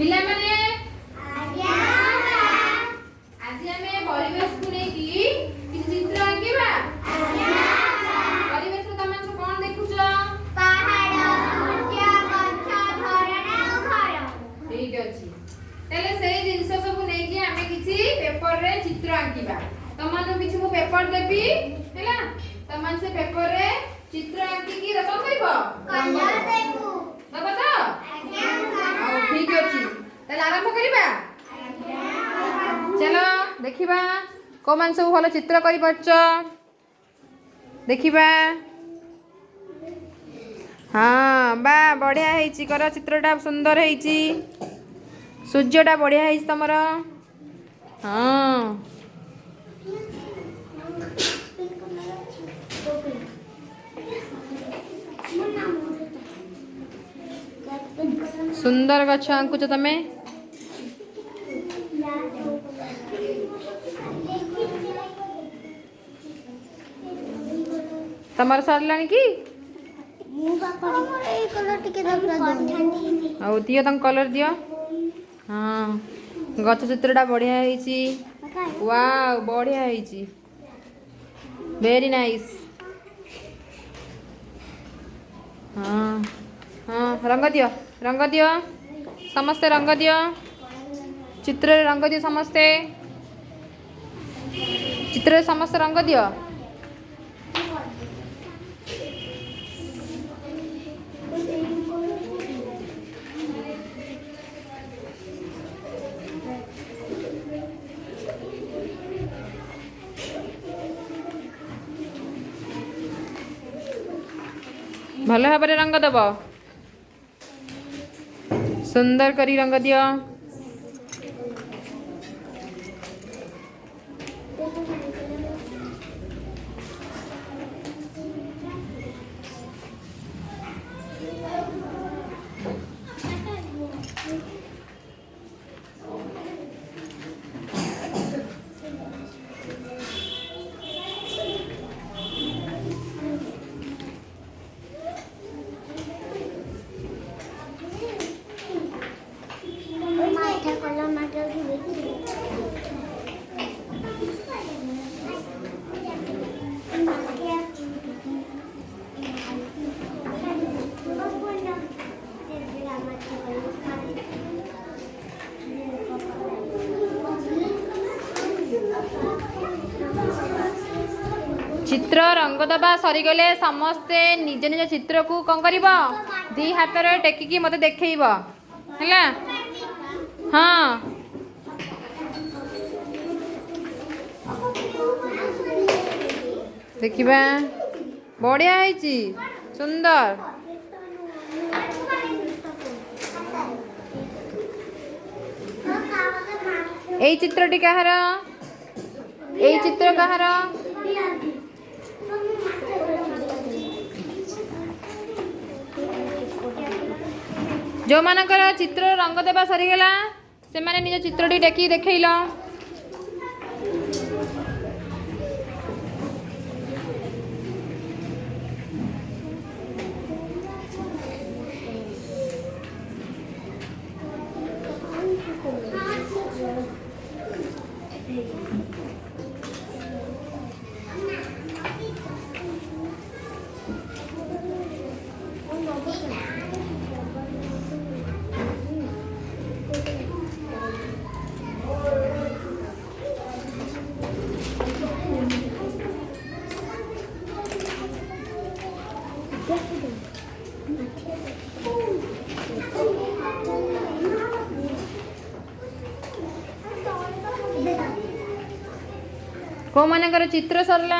पिला माने आज आमे परिवेश को नै कि चित्र आंकिबा। परिवेश को तमन से कोन देखुछ? पहाड़, सूर्य, गछ, झरना और घर। ठीक अछि। तले सेही जिंस सब नै कि आमे किछि पेपर रे चित्र आंकिबा। तमन किछि मु पेपर देबी हैला। तमन से पेपर रे चित्र आंकी की रकम करबो? कलर देबू। बाबा तो ठीक अछि। तले आरंभ करिबा। चलो देखिबा को मान सब भलो चित्र करि परछ देखिबा। हाँ बा बढ़िया हेची कर चित्रटा सुंदर हेची। सूर्यटा बढ़िया हेची तमर। हाँ सुंदर गछ आंकुच तमे। तमर सरलानी की आउ दियो तम कलर दियो। हाँ गछ चित्रटा बढ़िया हेची। वाओ बढ़िया हेची वेरी नाइस। हाँ हाँ रंग दियो समस्ते रंग दियो। चित्र रंग दियो समस्ते। चित्र समस्त रंग दियो। भल भाव रंग दब सुंदर करी रंग दियो। चित्र रंग दबा सरीगले समस्ते निज निज चित्र को कौन कर दी हाथ रे टेकिकी मते देखैब हैला। हाँ देखिबा बढ़िया हेची सुंदर। एई चित्रटी कहार? एई चित्र कहार? जो मानकर चित्र रंग देवा सरीगला से माने निज चित्रटी टेकी देखैल। को मानकर चित्र सरला?